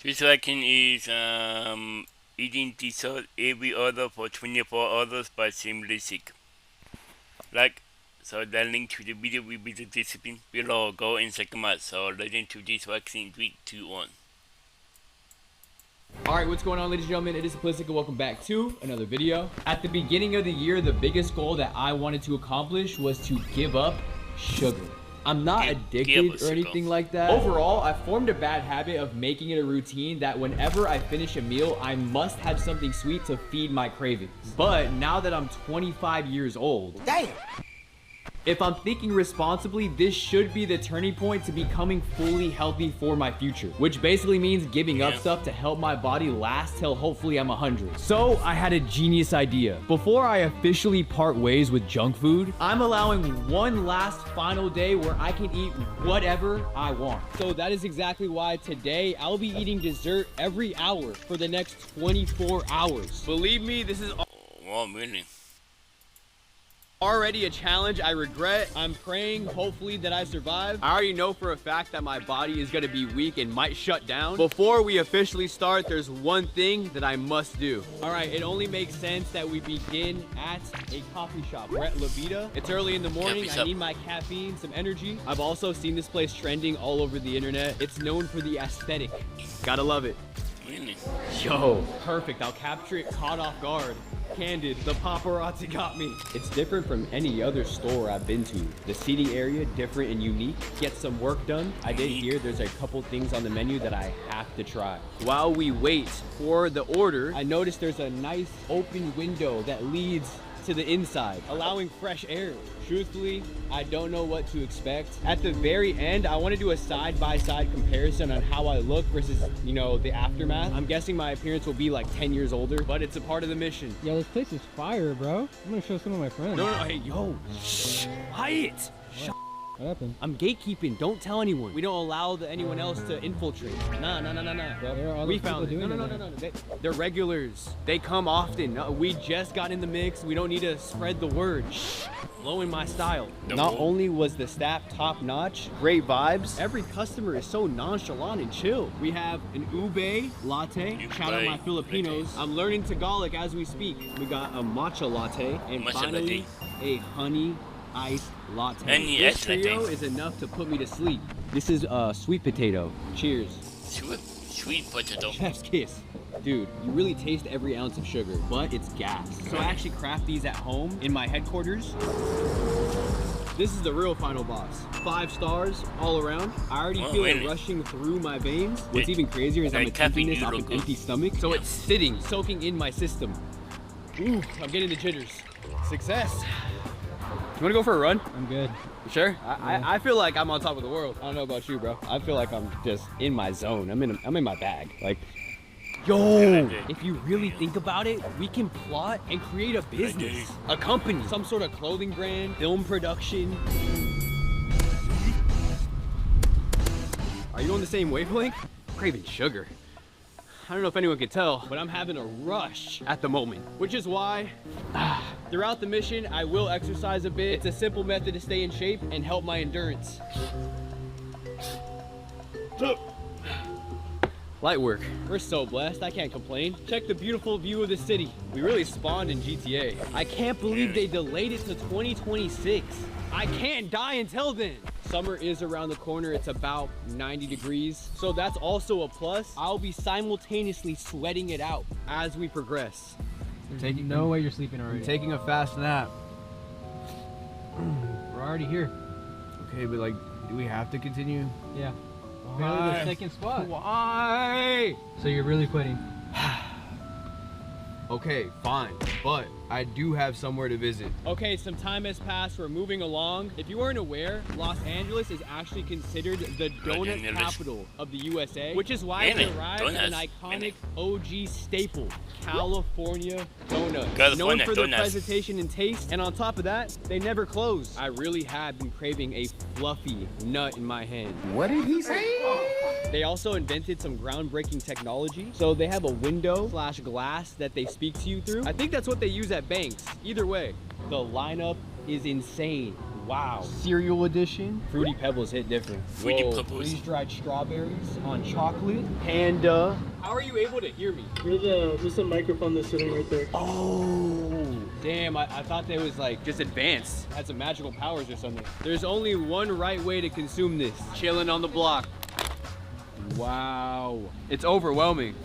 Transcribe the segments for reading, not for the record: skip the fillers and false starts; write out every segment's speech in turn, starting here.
This vaccine is eating dessert every other for 24 hours but seemingly sick. Like, so the link to the video will be the description below. Go and check them out. So let's into this vaccine 3, 2, 1. Alright, what's going on, ladies and gentlemen? It is Simplistic and welcome back to another video. At the beginning of the year, the biggest goal that I wanted to accomplish was to give up sugar. I'm not addicted or anything like that. Overall, I formed a bad habit of making it a routine that whenever I finish a meal, I must have something sweet to feed my cravings. But now that I'm 25 years old, damn, if I'm thinking responsibly, this should be the turning point to becoming fully healthy for my future, which basically means giving up stuff to help my body last till hopefully I'm 100. So I had a genius idea. Before I officially part ways with junk food, I'm allowing one last final day where I can eat whatever I want. So that is exactly why today I'll be eating dessert every hour for the next 24 hours. Believe me, this is Really? already a challenge I regret. I'm praying hopefully that I survive. I already know for a fact that my body is gonna be weak and might shut down. Before we officially start, there's one thing that I must do. All right, it only makes sense that we begin at a coffee shop. We're at La Vida. It's early in the morning. I need my caffeine, some energy. I've also seen this place trending all over the internet. It's known for the aesthetic. Gotta love it. Really? Yo, perfect. I'll capture it caught off guard. Candid, the paparazzi got me. It's different from any other store I've been to. The seating area, different and unique. Get some work done. I did hear there's a couple things on the menu that I have to try. While we wait for the order, I noticed there's a nice open window that leads to the inside, allowing fresh air. Truthfully, I don't know what to expect. At the very end, I want to do a side-by-side comparison on how I look versus, you know, the aftermath. I'm guessing my appearance will be like 10 years older, but it's a part of the mission. Yo, this place is fire, bro. I'm gonna show some of my friends. No, hey, yo, shh, quiet. What happened? I'm gatekeeping. Don't tell anyone. We don't allow anyone else to infiltrate. Nah. Bro, We found it. No. They're regulars. They come often. We just got in the mix. We don't need to spread the word. Shh. Blowing my style. Not only was the staff top notch, great vibes, every customer is so nonchalant and chill. We have an ube latte. Shout out my Filipinos. I'm learning Tagalog as we speak. We got a matcha latte and finally a honey iced latte. And this trio is enough to put me to sleep. This is sweet potato. Cheers. Sweet potato. Chef's kiss. Dude, you really taste every ounce of sugar, but it's gas. So I actually craft these at home in my headquarters. This is the real final boss. 5 stars all around. I already feel it rushing through my veins. What's even crazier is I'm attempting this off an empty stomach, so it's sitting, soaking in my system. Ooh, I'm getting the jitters. Success. You wanna go for a run? I'm good. You sure? I feel like I'm on top of the world. I don't know about you, bro. I feel like I'm just in my zone. I'm in my bag. Like, yo, if you really think about it, we can plot and create a business, a company, some sort of clothing brand, film production. Are you on the same wavelength? Craving sugar. I don't know if anyone can tell, but I'm having a rush at the moment, which is why throughout the mission, I will exercise a bit. It's a simple method to stay in shape and help my endurance. Light work. We're so blessed, I can't complain. Check the beautiful view of the city. We really spawned in GTA. I can't believe they delayed it to 2026. I can't die until then. Summer is around the corner. It's about 90 degrees. So that's also a plus. I'll be simultaneously sweating it out as we progress. There's no way you're sleeping already. I'm taking a fast nap. We're already here. Okay, but like, do we have to continue? Yeah. Barely the second spot. Why? So you're really quitting? Okay, fine, but I do have somewhere to visit. Okay, some time has passed. We're moving along. If you weren't aware, Los Angeles is actually considered the donut capital of the USA, which is why it arrived at an iconic OG staple, California donuts. Known for their presentation and taste, and on top of that, they never close. I really have been craving a fluffy nut in my hand. What did he say? They also invented some groundbreaking technology. So they have a window / glass that they speak to you through. I think that's what they use at banks. Either way, the lineup is insane. Wow. Cereal edition. Fruity Pebbles hit different. Fruity Whoa, Pebbles. freeze-dried strawberries on chocolate. Panda. How are you able to hear me? There's a microphone that's sitting right there. Oh, damn. I thought that was like just advanced. Had some magical powers or something. There's only one right way to consume this. Chilling on the block. Wow. It's overwhelming.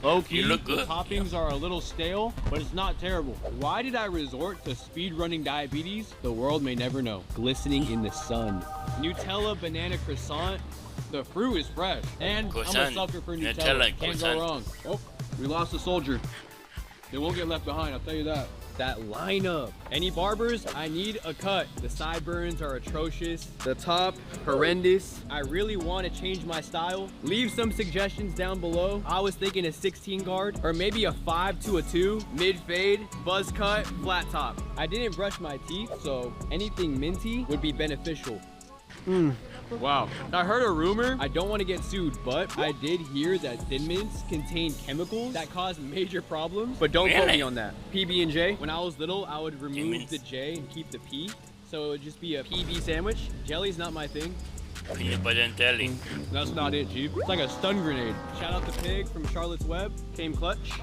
Low key, You look good. the toppings are a little stale, but it's not terrible. Why did I resort to speed-running diabetes? The world may never know. Glistening in the sun. Nutella banana croissant. The fruit is fresh. And I'm a Croissant. sucker for Nutella. Nutella, Can't croissant. go wrong. Oh, we lost a soldier. They won't get left behind, I'll tell you that. That lineup. Any barbers? I need a cut. The sideburns are atrocious. The top, horrendous. I really want to change my style. Leave some suggestions down below. I was thinking a 16 guard or maybe a 5 to a 2, mid fade, buzz cut, flat top. I didn't brush my teeth, so anything minty would be beneficial. Wow. I heard a rumor. I don't want to get sued, but I did hear that Thin Mints contain chemicals that cause major problems. But don't quote me on that. PB&J. When I was little, I would remove the J and keep the P. So it would just be a PB sandwich. Jelly's not my thing. Peanut butter and jelly. That's not it, Chief. It's like a stun grenade. Shout out to Pig from Charlotte's Web. Came clutch.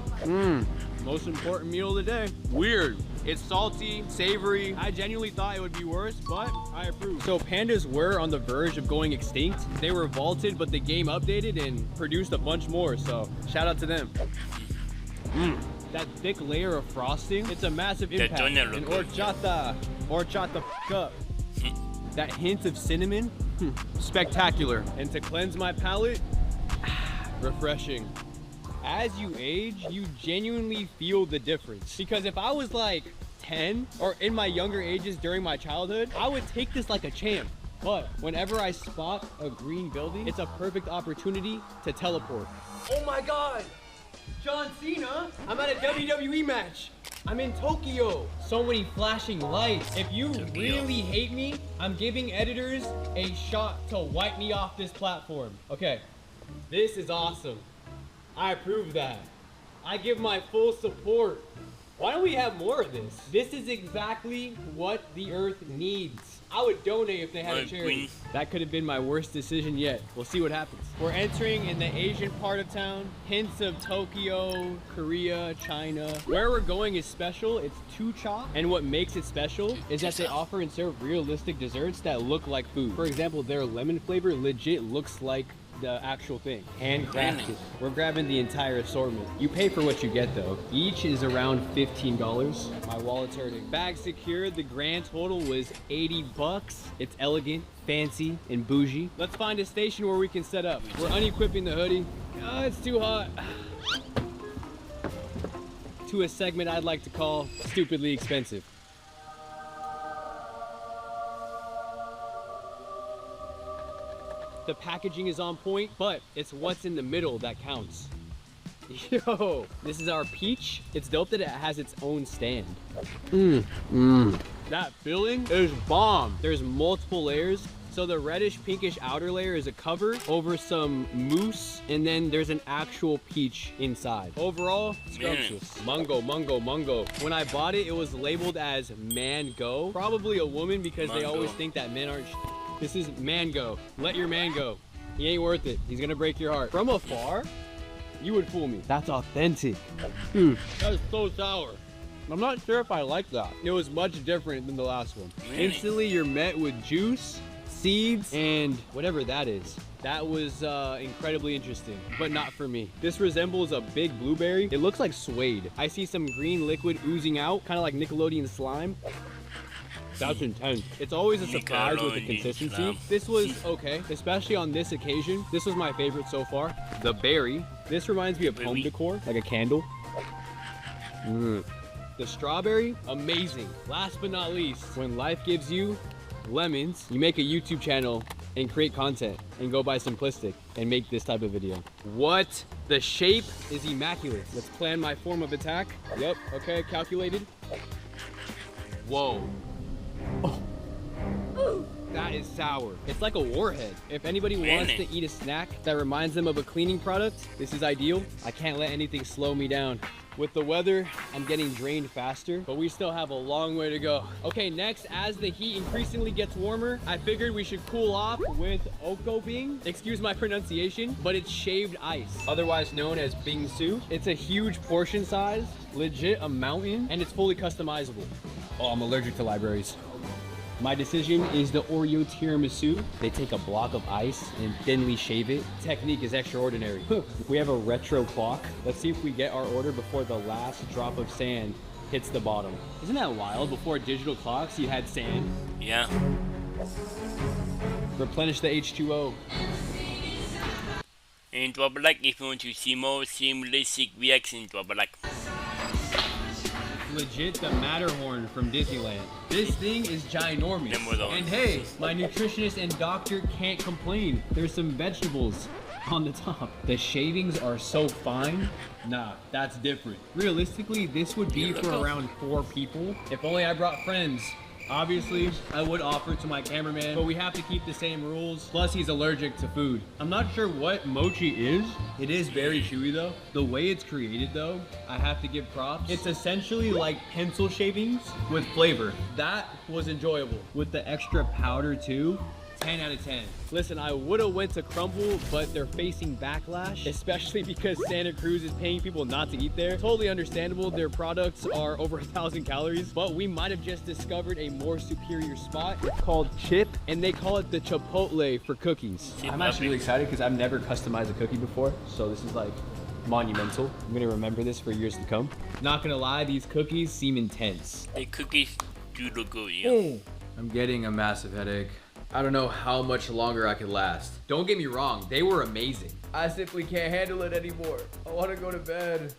Most important meal of the day. Weird. It's salty, savory. I genuinely thought it would be worse, but I approve. So pandas were on the verge of going extinct. They were vaulted, but the game updated and produced a bunch more. So shout out to them. That thick layer of frosting, it's a massive impact. donut And look good. horchata up. That hint of cinnamon, spectacular. And to cleanse my palate, refreshing. As you age, you genuinely feel the difference. Because if I was like 10 or in my younger ages during my childhood, I would take this like a champ. But whenever I spot a green building, it's a perfect opportunity to teleport. Oh my God, John Cena, I'm at a WWE match. I'm in Tokyo. So many flashing lights. If you really hate me, I'm giving editors a shot to wipe me off this platform. Okay, this is awesome. I approve that. I give my full support. Why don't we have more of this? This is exactly what the earth needs. I would donate if they had a charity. That could have been my worst decision yet. We'll see what happens. We're entering in the Asian part of town. Hints of Tokyo, Korea, China. Where we're going is special. It's Chucha. And what makes it special is that they offer and serve realistic desserts that look like food. For example, their lemon flavor legit looks like the actual thing. Handcrafted. We're grabbing the entire assortment. You pay for what you get though. Each is around $15. My wallet's hurting. Bag secured. The grand total was 80 bucks. It's elegant, fancy, and bougie. Let's find a station where we can set up. We're unequipping the hoodie. Oh, it's too hot. To a segment I'd like to call stupidly expensive. The packaging is on point, but it's what's in the middle that counts. Yo, this is our peach. It's dope that it has its own stand. That filling is bomb. There's multiple layers. So the reddish pinkish outer layer is a cover over some mousse, and then there's an actual peach inside. Overall, scrumptious. Mungo, mungo, mungo. When I bought it, it was labeled as mango. Probably a woman because they always think that men aren't. This is mango. Let your man go. He ain't worth it. He's gonna break your heart. From afar, you would fool me. That's authentic. That is so sour. I'm not sure if I like that. It was much different than the last one. Really? Instantly, you're met with juice, seeds, and whatever that is. That was incredibly interesting, but not for me. This resembles a big blueberry. It looks like suede. I see some green liquid oozing out, kind of like Nickelodeon slime. That's intense. It's always a surprise with the consistency. This was okay, especially on this occasion. This was my favorite so far. The berry. This reminds me of home decor, like a candle. The strawberry, amazing. Last but not least, when life gives you lemons, you make a YouTube channel and create content and go by Simplistic and make this type of video. What? The shape is immaculate. Let's plan my form of attack. Yep, okay, calculated. Whoa. Oh. That is sour. It's like a warhead. If anybody wants to eat a snack that reminds them of a cleaning product, this is ideal. I can't let anything slow me down. With the weather, I'm getting drained faster, but we still have a long way to go. Okay, next, as the heat increasingly gets warmer, I figured we should cool off with okobing. Excuse my pronunciation, but it's shaved ice, otherwise known as bingsu. It's a huge portion size, legit a mountain, and it's fully customizable. Oh, I'm allergic to libraries. My decision is the Oreo tiramisu. They take a block of ice and thinly shave it. Technique is extraordinary. We have a retro clock. Let's see if we get our order before the last drop of sand hits the bottom. Isn't that wild? Before digital clocks, you had sand. Yeah. Replenish the H2O. And drop a like if you want to see more simplistic reaction. Drop a like. Legit the Matterhorn from Disneyland. This thing is ginormous. And hey, my nutritionist and doctor can't complain. There's some vegetables on the top. The shavings are so fine. Nah, that's different. Realistically, this would be for around 4 people. If only I brought friends. Obviously, I would offer to my cameraman, but we have to keep the same rules. Plus, he's allergic to food. I'm not sure what mochi is. It is very chewy though. The way it's created though, I have to give props. It's essentially like pencil shavings with flavor. That was enjoyable. With the extra powder too. 10 out of 10. Listen, I would have went to Crumble, but they're facing backlash, especially because Santa Cruz is paying people not to eat there. Totally understandable. Their products are over 1,000 calories, but we might have just discovered a more superior spot. It's called Chip, and they call it the Chipotle for cookies. I'm actually really excited because I've never customized a cookie before, so this is like monumental. I'm gonna remember this for years to come. Not gonna lie, these cookies seem intense. The cookies do look good, yeah. I'm getting a massive headache. I don't know how much longer I could last. Don't get me wrong, they were amazing. I simply can't handle it anymore. I want to go to bed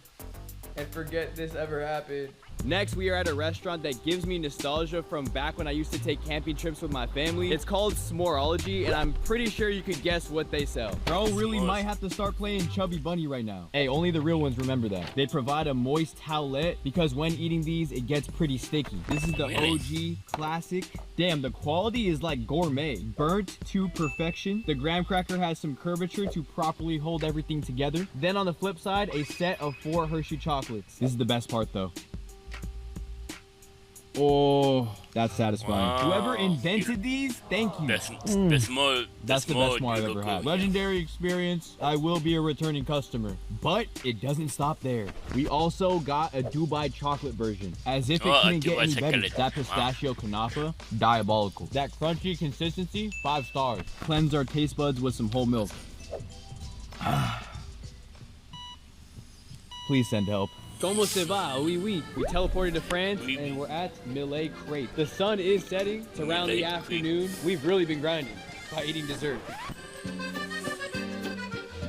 and forget this ever happened. Next, we are at a restaurant that gives me nostalgia from back when I used to take camping trips with my family. It's called S'moreology, and I'm pretty sure you could guess what they sell. Bro really might have to start playing Chubby Bunny right now. Hey, only the real ones remember that. They provide a moist towelette because when eating these, it gets pretty sticky. This is the OG classic. Damn, the quality is like gourmet. Burnt to perfection. The graham cracker has some curvature to properly hold everything together. Then on the flip side, a set of 4 Hershey chocolates. This is the best part though. Oh, that's satisfying. Wow. Whoever invented these, thank you. That's the best more I've ever had. Legendary experience. I will be a returning customer. But it doesn't stop there. We also got a Dubai chocolate version. As if it couldn't get any better. That pistachio kanafa, diabolical. That crunchy consistency, 5 stars. Cleanse our taste buds with some whole milk. Please send help. Como se va? Oui, oui. We teleported to France and we're at Millet Crepe. The sun is setting. It's around the afternoon. We've really been grinding by eating dessert.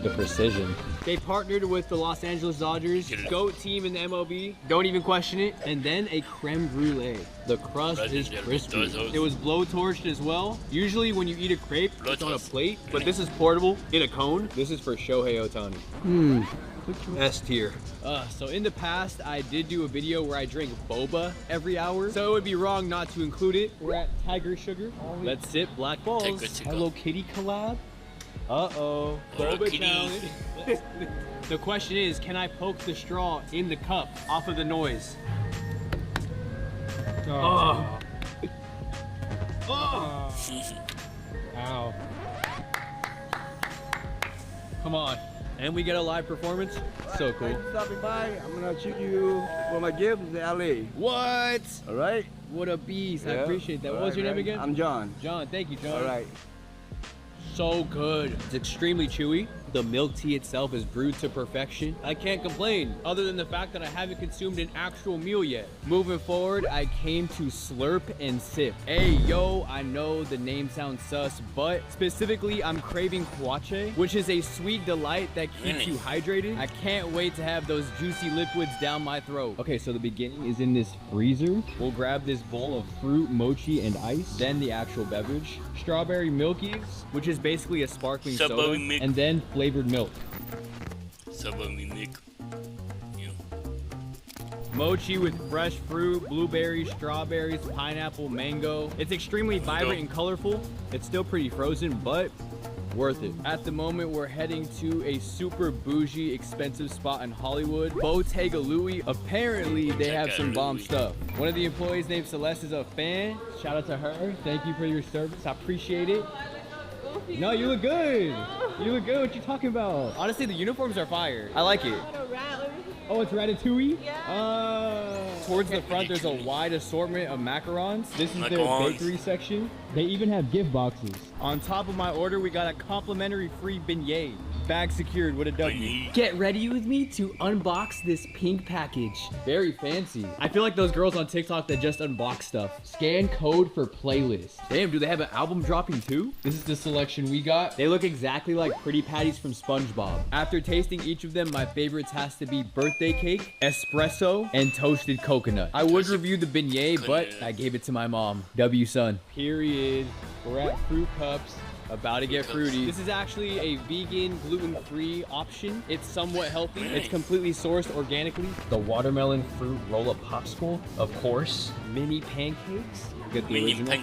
The precision. They partnered with the Los Angeles Dodgers, GOAT team in the MLB. Don't even question it. And then a creme brulee. The crust is crispy. It was blowtorched as well. Usually when you eat a crepe, it's on a plate, but this is portable in a cone. This is for Shohei Ohtani. S tier. So in the past, I did do a video where I drink boba every hour. So it would be wrong not to include it. We're at Tiger Sugar. Let's sip Black Balls. Hello Kitty collab. Uh-oh. Boba challenge. The question is, can I poke the straw in the cup off of the noise? Oh. Oh. Ow. Come on. And we get a live performance. So cool. Thanks for stopping by. I'm gonna treat you for my gift in LA. What? All right. What a beast. I Yeah. appreciate that. All What was right, your name man. again? I'm John. John. Thank you, John. All right. So good. It's extremely chewy. The milk tea itself is brewed to perfection. I can't complain, other than the fact that I haven't consumed an actual meal yet. Moving forward, I came to slurp and sip. Hey, yo, I know the name sounds sus, but specifically, I'm craving kuache, which is a sweet delight that keeps you hydrated. I can't wait to have those juicy liquids down my throat. Okay, so the beginning is in this freezer. We'll grab this bowl of fruit, mochi, and ice, then the actual beverage. Strawberry Milkies, which is basically a sparkling soda, and then flavored milk. Mochi with fresh fruit, blueberries, strawberries, pineapple, mango. It's extremely vibrant and colorful. It's still pretty frozen, but worth it. At the moment, we're heading to a super bougie, expensive spot in Hollywood, Bottega Louie. Apparently, they have some bomb stuff. One of the employees named Celeste is a fan. Shout out to her. Thank you for your service. I appreciate it. No, you look good. You look good. What you talking about? Honestly, the uniforms are fire. I like it. Oh, it's Ratatouille? Yeah. Towards the front, there's a wide assortment of macarons. This is their bakery section. They even have gift boxes. On top of my order, we got a complimentary free beignet. Bag secured with a W. Get ready with me to unbox this pink package. Very fancy. I feel like those girls on TikTok that just unbox stuff. Scan code for playlist. Damn, do they have an album dropping too? This is the selection we got. They look exactly like Pretty Patties from SpongeBob. After tasting each of them, my favorites has to be birthday cake, espresso, and toasted coconut. I would review the beignet, but I gave it to my mom. W son. Period. We're at Fruit Cups. About to get fruity. This is actually a vegan, gluten-free option. It's somewhat healthy. It's completely sourced organically. The watermelon fruit roll-up popsicle, of course. Mini pancakes. Get the original.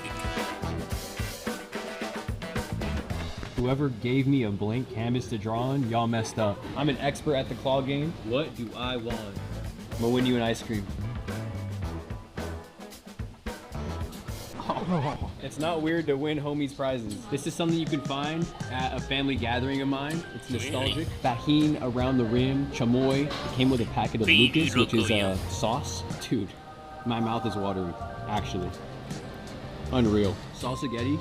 Whoever gave me a blank canvas to draw on, y'all messed up. I'm an expert at the claw game. What do I want? I'm gonna win you an ice cream. Oh. It's not weird to win homies prizes. This is something you can find at a family gathering of mine. It's nostalgic. Tajin around the rim, chamoy. It came with a packet of Lucas, which is sauce. Dude, my mouth is watery, actually. Unreal. Salsagetti,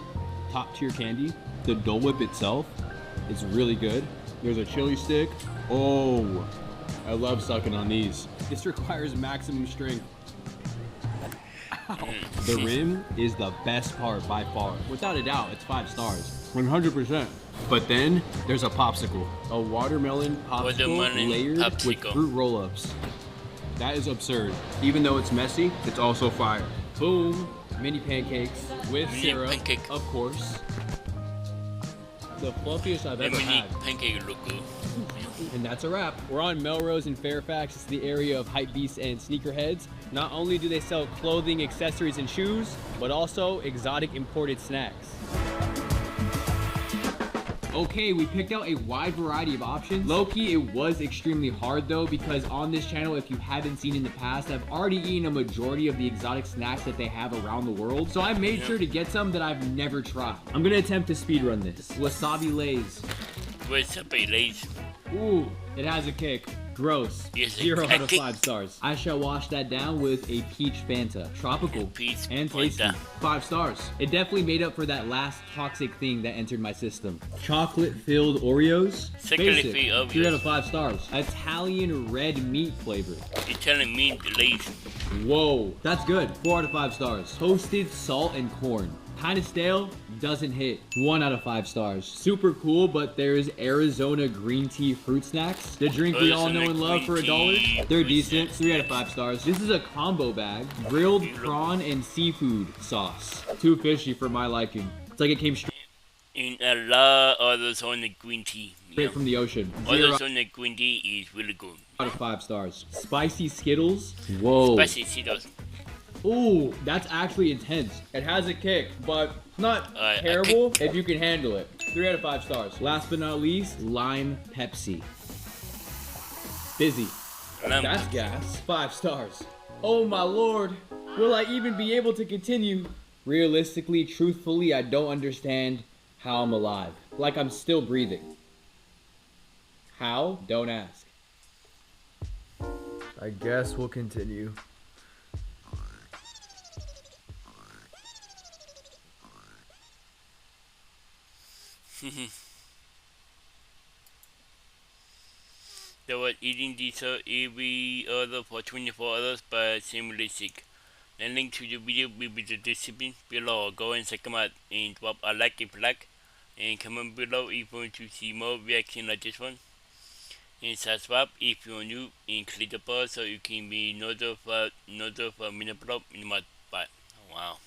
top tier candy. The Dole Whip itself is really good. There's a chili stick. Oh, I love sucking on these. This requires maximum strength. The rim is the best part by far. Without a doubt, it's 5 stars. 100%. But then there's a popsicle. A watermelon popsicle layered with fruit roll-ups. That is absurd. Even though it's messy, it's also fire. Boom. Mini pancakes with syrup, of course. The fluffiest I've ever had. Pancake look good. And that's a wrap. We're on Melrose in Fairfax. It's the area of hypebeasts and sneakerheads. Not only do they sell clothing, accessories, and shoes, but also exotic imported snacks. Okay, we picked out a wide variety of options. Low-key, it was extremely hard though, because on this channel, if you haven't seen in the past, I've already eaten a majority of the exotic snacks that they have around the world. So I made sure to get some that I've never tried. I'm gonna attempt to speedrun this. Wasabi Lays. Wasabi Lays. Ooh, it has a kick. Gross. 0 out of 5 stars. I shall wash that down with a peach Fanta. Tropical and tasty. 5 stars. It definitely made up for that last toxic thing that entered my system. Chocolate-filled Oreos. Basic. 3 out of 5 stars. Italian red meat flavor. Italian meat Lays. Whoa, that's good. 4 out of 5 stars. Toasted salt and corn. Kind of stale, doesn't hit. 1 out of 5 stars. Super cool, but there's Arizona green tea fruit snacks. The drink we all know and love for $1. They're decent. 3 out of 5 stars. This is a combo bag. Grilled prawn and seafood sauce. Too fishy for my liking. It's like it came straight In a lot of Arizona green tea. from the ocean. Arizona green tea is really good. Out of 5 stars. Spicy Skittles. Whoa. Spicy Skittles. Ooh, that's actually intense. It has a kick, but not terrible if you can handle it. 3 out of 5 stars. Last but not least, Lime Pepsi. Fizzy. That's gas. 5 stars. Oh my lord. Will I even be able to continue? Realistically, truthfully, I don't understand how I'm alive. Like I'm still breathing. How? Don't ask. I guess we'll continue. They were eating dessert every other for 24 hours but seemingly sick. The link to the video will be the description below. Go and check them out and drop a like if you like. And comment below if you want to see more reaction like this one. And subscribe if you're new and click the bell so you can be notified when I upload in my bye. Wow.